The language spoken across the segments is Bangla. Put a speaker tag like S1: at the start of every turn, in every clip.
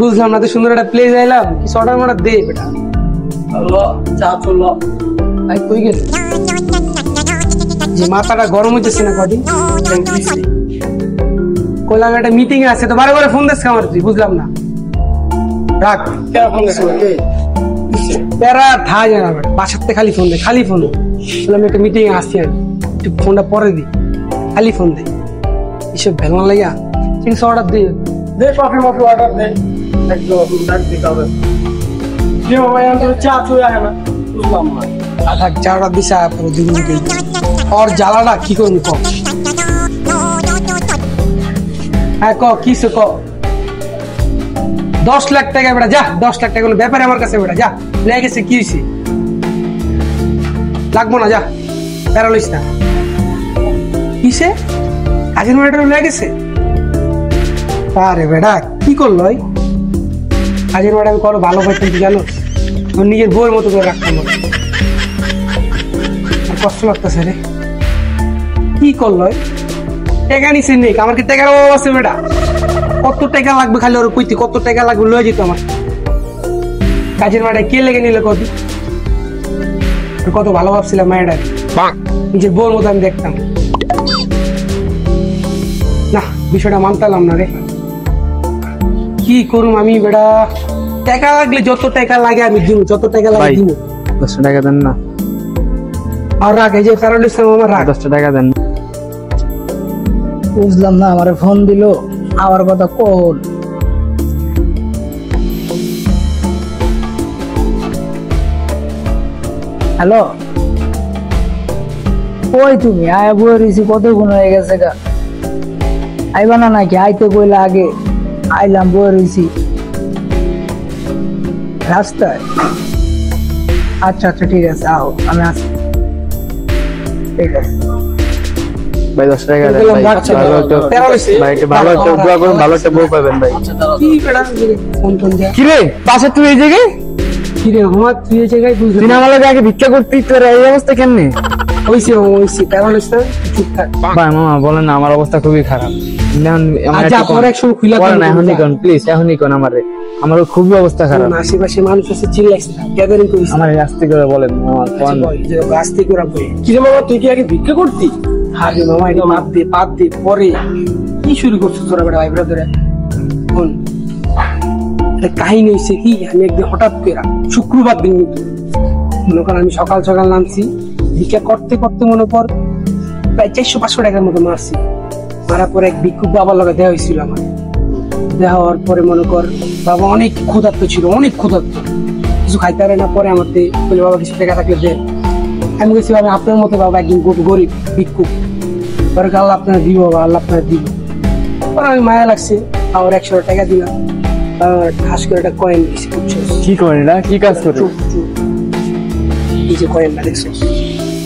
S1: বুঝলাম না, তো সুন্দর একটা প্লেস আইলাম, কিছু অর্ডার মার্ডার দে বেটা। চা চলো ভাই, কই গেল? যে মাথাটা গরম হইতেছে না কদিন, কইলাম একটা মিটিং আছে, তো বারে বারে ফোন দিস আমার, তুই বুঝলাম না। রাখ, প্যারা থা জানা বেটা, বাসার থেকে খালি ফোন দে, খালি ফোন দে। বললাম একটা মিটিং এ আসছি, আমি একটু ফোনটা পরে দি, খালি ফোন দে। এসব ভেলন লাগিয়া চিংস অর্ডার দে, দে কফি মফি অর্ডার দে, একদম ডাক দিতে হবে। যে ভাই আমাদের চা চুই আহে না, বুঝলাম না। আধা চা অর্ডার দিছে পুরো দিন গই, আর জ্বালাটা কি করবি ক? হ্যাঁ ক, কিসে ক? 10 লাখ টাকা বেটা, যা 10 লাখ টাকা কোনো ব্যাপারে আমার কাছে বেটা, যা লেগে গেছে, কি হয়েছে? লাগবো না, যা প্যারা লইস না। কিসে কাজের মেয়েটা লেগে গেছে? আরে বেটা কি করলো? কাজের মেয়েটা আমি করো ভালো পাইতাম, কি জানো? আমার নিজের বউয়ের মতো করে রাখতাম, কষ্ট লাগতেছে রে। কি করলো? টাকা নিছে নেই, আমার কি টাকার অভাব আছে বেটা? কত টাকা লাগবে খালি ওর কইতে, কত টাকা লাগবে লয়ে যেত আমার। কাজের মেয়েটা কে লেগে নিলে কত? কত ভালো ভাবছিলাম মেয়েটা, নিজের বউর মতো আমি দেখতাম না। বিষয়টা মানতাম না রে, কি করুম আমি বেটা? টাকা লাগলে যত টাকা লাগে আমি দিব, যত টাকা লাগে দিব।
S2: 10 টাকা দেন না।
S1: আর রাখ, এই যে ফেরত ইসলাম আমার রাখ,
S2: 10 টাকা দেন।
S1: বুঝলাম না, আমার ফোন দিল আমার কথা কোন? হ্যালো, কই তুমি? আয় বই রইছি, কতক্ষণ হয়ে গেছে গা? আইবা না নাকি? আইতে কইলা আগে, আইলাম, বই রইছি রাস্তায়। আচ্ছা আচ্ছা ঠিক আছে, আও আমি আসছি, ঠিক আছে
S2: ভাই। 10 টাকা দেন ভাই, ভাই একটু ভালো একটা দোয়া করুন, ভালো একটা বউ পাবেন ভাই।
S1: কি বেটা ফোন ফোন দিয়া?
S2: কি রে পাশে তুই এই জায়গায়?
S1: কি রে ঘুমা, তুই এই জায়গায়? বুঝলি
S2: তুই আমার আগে ভিক্ষা করতি, তোর এই অবস্থা কেমনে?
S1: হইছে হইছে, কারণ ইসলাম ঠিকঠাক।
S2: ভাই মামা বলেন না, আমার অবস্থা খুবই খারাপ।
S1: আচ্ছা পর এক সময় খুলে
S2: বলেন না, এখনই কোন প্লিজ, এখনই কোন। আমার খুবই অবস্থা খারাপ।
S1: আশেপাশে মানুষ আছে, চিল্লাইছে, গ্যাদারিং করিস।
S2: আমার আস্তে করে বলেন মামা, কোন
S1: আস্তে করে বই। কি রে মামা, তুই কি আগে ভিক্ষা করতি? আরে মামা এটা বাদ দে, পরে কি শুরু করছিস তোরা বেটা? ভাই ব্রাদারে বল, কাহিনী হয়েছে কি, আমি একদিন হঠাৎ করে শুক্রবার দিন মনে কর, আমি সকাল সকাল নামছি, ভিক্ষা করতে করতে মনে কর প্রায় 400-500 টাকার মতো মারছি। মারার পরে এক ভিক্ষুক বাবার লগে দেওয়া হয়েছিল আমার। দেওয়া হওয়ার পরে মনে কর বাবা অনেক ক্ষুধার্ত ছিল, অনেক ক্ষুধার্ত, কিছু খাইতে পারে না। পরে আমার বলে বাবা কিছু টাকা থাকলে দেন। আমি বলছি বাবা আপনার মতো বাবা একদিন গরিব ভিক্ষুক, পরে আল্লাহ আপনার দিব, বাবা আল্লাহ আপনার দিব। পরে আমি মায়া লাগছে, আমার 100 টাকা দিলাম, খাস করে একটা কয়েন দিয়েছি।
S2: কি করেন না, কি কাজ করে?
S1: এই যে কয়েনটা দেখছো,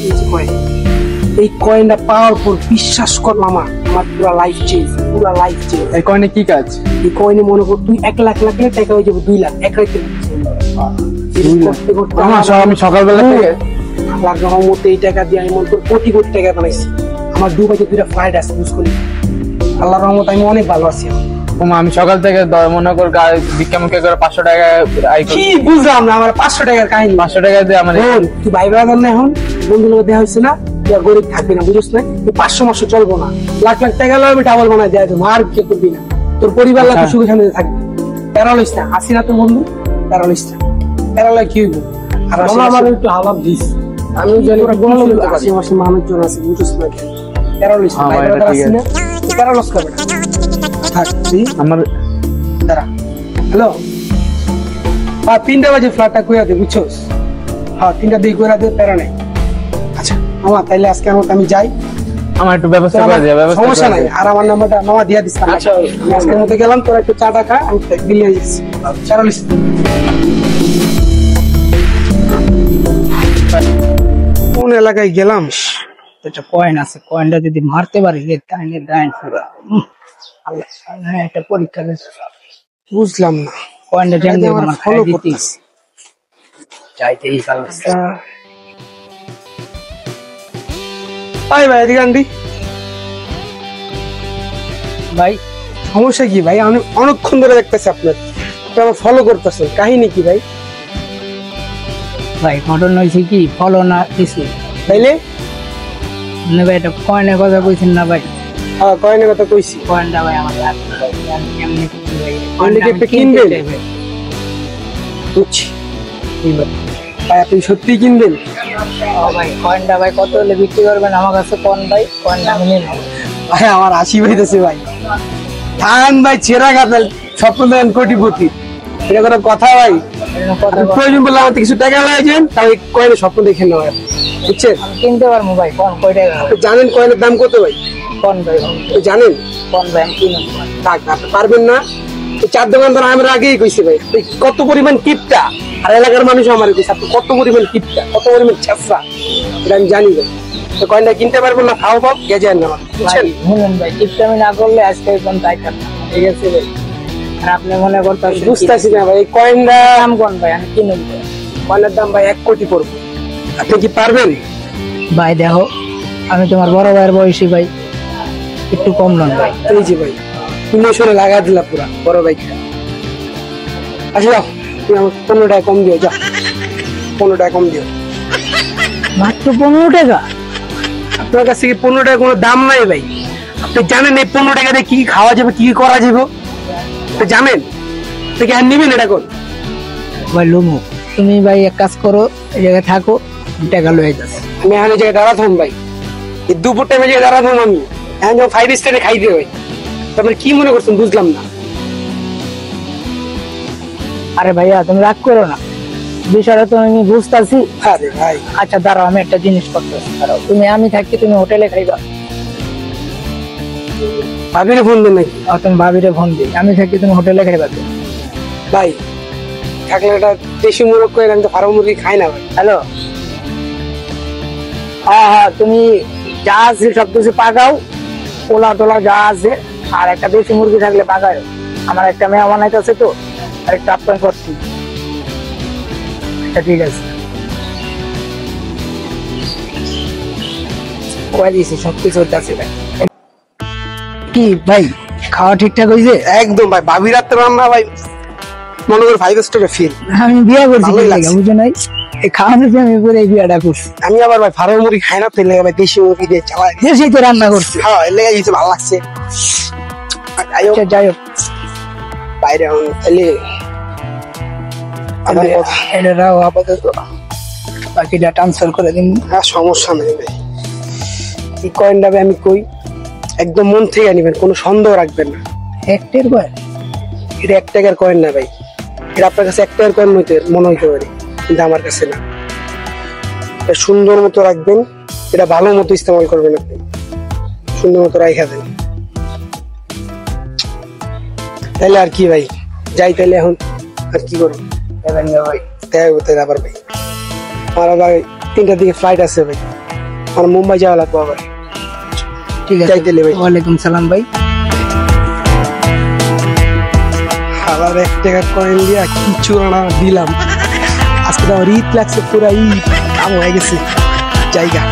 S1: এই যে কয়েন, এই কয়েনটা পাওয়ার পর বিশ্বাস কর মামা, আমার পুরা লাইফ চেঞ্জ, পুরা লাইফ চেঞ্জ।
S2: এই কয়েনে কি কাজ?
S1: এই কয়েনে মনে কর তুই 1 লাখ লাগলে টাকা হয়ে যাবে 2 লাখ এক রাইতে।
S2: আমি সকালবেলা থেকে
S1: আল্লাহর রহমতে এই টাকা দিয়ে আমি মনে কর কোটি কোটি টাকা বানাইছি। আমার দুবাইতে 2টা ফ্লাইট আছে, বুঝ করি। আল্লাহর রহমত আমি অনেক ভালো আছি।
S2: আমি সকাল থেকে মনে কর ভিক্ষা মুখে করে 500 টাকা আই করি।
S1: কি বুঝলাম না, আমার 500 টাকার কাহিনী।
S2: 500 টাকা দিয়ে আমার
S1: তুই ভাই ব্রাদার না, এখন বন্ধু লোক দেওয়া হয়েছে না, তুই আর গরিব থাকবি না, বুঝছ না? তুই 500 মাসও চলবো না, লাখ লাখ টাকা লয় আমি ডাবল বানাই দেয় দেবো, আর কে করবি না। তোর পরিবার লাখ সুখে শান্তিতে থাকবি, প্যারালাইস না। আসি না তোর বন্ধু, প্যারালাইস না, প্যারালাই কি হইব? আর আমার একটু হালাপ দিস, আমি জানি আশেপাশে মানুষজন আছে, বুঝছ না? প্যারালাইস না, ভাই ব্রাদার আসি না, প্যারালাইস করবে না। আমার দাঁড়া, হ্যালো, 3টা বাজে ফ্ল্যাটটা কইরা দে, বুঝছস? হ্যাঁ 3টা দিয়ে কইরা দে, প্যারা নাই। আচ্ছা মামা তাইলে আজকে আমি যাই,
S2: আমার একটু ব্যবস্থা করে দে।
S1: সমস্যা নাই, আর আমার নাম্বারটা মামা দিয়া দিস। আচ্ছা আজকের মতো গেলাম, তোরা একটু চা টা খা, আমি বিল নিয়ে যাচ্ছি। প্যারালিস কোন এলাকায় গেলাম, একটা কয়েন আছে, কয়েনটা যদি মারতে পারি তাহলে ডাইন পুরা। আল্লাহ একটা পরীক্ষা দিয়েছে, বুঝলাম না কয়েনটা জানি আমার ফলো করতেছি, চাইতেই কালটা। ভাই ভাই এদিকে আন্টি, ভাই সমস্যা কি ভাই? আমি অনেকক্ষণ ধরে দেখতেছি আপনার, আমার ফলো করতেছেন, কাহিনী কি ভাই?
S3: ভাই ঘটনা হয়েছে কি, ফলো না কিছু
S1: তাইলে
S3: না ভাই, এটা কয়েনের কথা কইছেন না ভাই?
S1: হ্যাঁ কয়েনের কথা কইছি।
S3: কয়েনটা ভাই আমার লাগবে ভাই, আমি কেমনে কি ভাই,
S1: কয়েনটা কি আপনি কিনবেন? বুঝছি। ভাই আপনি সত্যি কিনবেন?
S3: ও ভাই কয়েনটা ভাই কত হলে বিক্রি করবেন আমার কাছে কোন ভাই? কয়েনটা আমি নেব
S1: ভাই আমার হাসি পাইতেছে ভাই। থান ভাই, ছেঁড়া গাদাল স্বপ্ন দেন কোটিপতি, এটা কোনো কথা ভাই?
S3: কথা
S1: প্রয়োজন বললে আমার কিছু টাকা লাগেন, তাহলে কয়েনের স্বপ্ন দেখে নেওয়া, বুঝছেন?
S3: আমি কিনতে পারবো ভাই, কোন কয় টাকা
S1: আপনি জানেন কয়েনের দাম কত ভাই?
S3: কোন ভাই?
S1: আপনি জানেন?
S3: কোন ভাই আমি কিনব?
S1: থাক, আপনি পারবেন না। এই 4 দোকানদার আমরা আগেই কইছি ভাই, আপনি কত পরিমাণ কিপটা, আর এলাকার মানুষ আমার কইছে আপনি কত পরিমাণ কিপটা, কত পরিমাণ ছেঁচা, এটা আমি জানি ভাই। তো কয়েনটা কিনতে পারবেন না, খাও পাও গেছেন না, বুঝছেন?
S3: শুনুন ভাই, টিপটা আমি না করলে আজকে একদম চাইতাম না, ঠিক আছে ভাই? আর আপনি মনে করতেন
S1: বুঝতেছি না ভাই, এই কয়েনটা
S3: দাম কোন ভাই? আমি কিনুন ভাই।
S1: কয়েনের দাম ভাই 1 কোটি পড়বে, আপনি কি পারবেন?
S3: ভাই দেখো, আমি তোমার বড় ভাইয়ের বয়সী ভাই, একটু কম নন ভাই।
S1: এই যে ভাই ইমোশনে লাগা দিলা পুরা বড় ভাইকে। আচ্ছা যাও, তুমি আমার 15 টাকা কম দিও, যাও 15 টাকা কম দিও।
S3: মাত্র 15 টাকা?
S1: আপনার কাছে কি 15 টাকা কোনো দাম নাই ভাই? আপনি জানেন এই 15 টাকা দিয়ে কি খাওয়া যাবে, কি করা যাবে? আপনি জানেন? আপনি কি আর নেবেন এটা কোন?
S3: ভাই লুমু, তুমি ভাই এক কাজ করো, এই জায়গায় থাকো, টাকা লয়ে যাস।
S1: আমি এখানে জায়গায় দাঁড়াতাম ভাই, এই দুপুর টাইমে জায়গায় দাঁড়াতাম আমি, এখন যখন 5 স্টারে খাই দিয়ে ভাই, তারপরে কি মনে করছেন বুঝলাম না।
S3: আরে ভাইয়া তুমি রাগ করো না, বিষয়টা তো আমি বুঝতেছি।
S1: আরে ভাই
S3: আচ্ছা দাঁড়াও, আমি একটা জিনিস করতেছি, দাঁড়াও। তুমি আমি থাকি, তুমি হোটেলে খাইবা।
S1: ভাবিরে ফোন দেন নাকি?
S3: আর তুমি ভাবিরে ফোন দিই, আমি থাকি তুমি হোটেলে খাইবা।
S1: ভাই থাকলে একটা দেশি মুরগ করে, আমি তো ফার্ম মুরগি খাই না ভাই।
S3: হ্যালো, হ্যাঁ হ্যাঁ, তুমি যা আছে সব কিছু পাকাও, পোলা টোলা যা আছে, আর একটা দেশি মুরগি থাকলে পাকায়। আমার একটা মেহমান আছে তো, আর একটা আপ্যায়ন করছি। আচ্ছা ঠিক আছে, কয়ে দিয়েছি সব কিছু আছে ভাই। কি ভাই খাওয়া ঠিকঠাক হয়েছে?
S1: একদম ভাই, ভাবি রাত্রে রান্না ভাই মনে করে 5 স্টারে ফিল।
S3: আমি বিয়ে করছি,
S1: ভালোই লাগছে।
S3: বুঝো নাই, এই খাওয়ানোর জন্য আমি পুরো এই বিয়েটা করছি।
S1: আমি আবার ভাই ফার্ম মুরগি খাই না, তো এলে ভাই দেশি মুরগি দিয়ে চালাই।
S3: দেশি তো রান্না করছি।
S1: হ্যাঁ এলে কিছু ভালো লাগছে।
S3: আচ্ছা যাই হোক,
S1: বাইরে এলে
S3: এটাও আপাতত বাকিটা ট্রান্সফার করে দিন।
S1: সমস্যা নেই ভাই। এই কয়েনটা আমি কই একদম মন থেকে নিবেন, কোনো সন্দেহ রাখবেন না।
S3: হেক্টের কয়েন?
S1: এটা 1 টাকার কয়েন না ভাই, এটা আপনার কাছে 1 টাকার কয়েন মনে হইতে পারে, কিন্তু আমার কাছে না। এটা সুন্দর মতো রাখবেন, এটা ভালো মতো ইস্তেমাল করবেন, আপনি সুন্দর মতো রাখা দেন। তাহলে আর কি ভাই, যাই তাহলে এখন আর কি করবো ভাই, দেখা করতে আবার ভাই। আমার আবার 3টার দিকে ফ্লাইট আছে ভাই, আমার মুম্বাই যাওয়া লাগবে আবার।
S3: ঠিক আছে,
S1: যাই তাহলে ভাই।
S3: ওয়ালাইকুম সালাম ভাই।
S1: আবার 1 টাকার কয়েন দিয়া কিছু না দিলাম, আজকে তো ঈদ লাগছে, পুরা ঈদ কাম হয়ে গেছে জায়গা।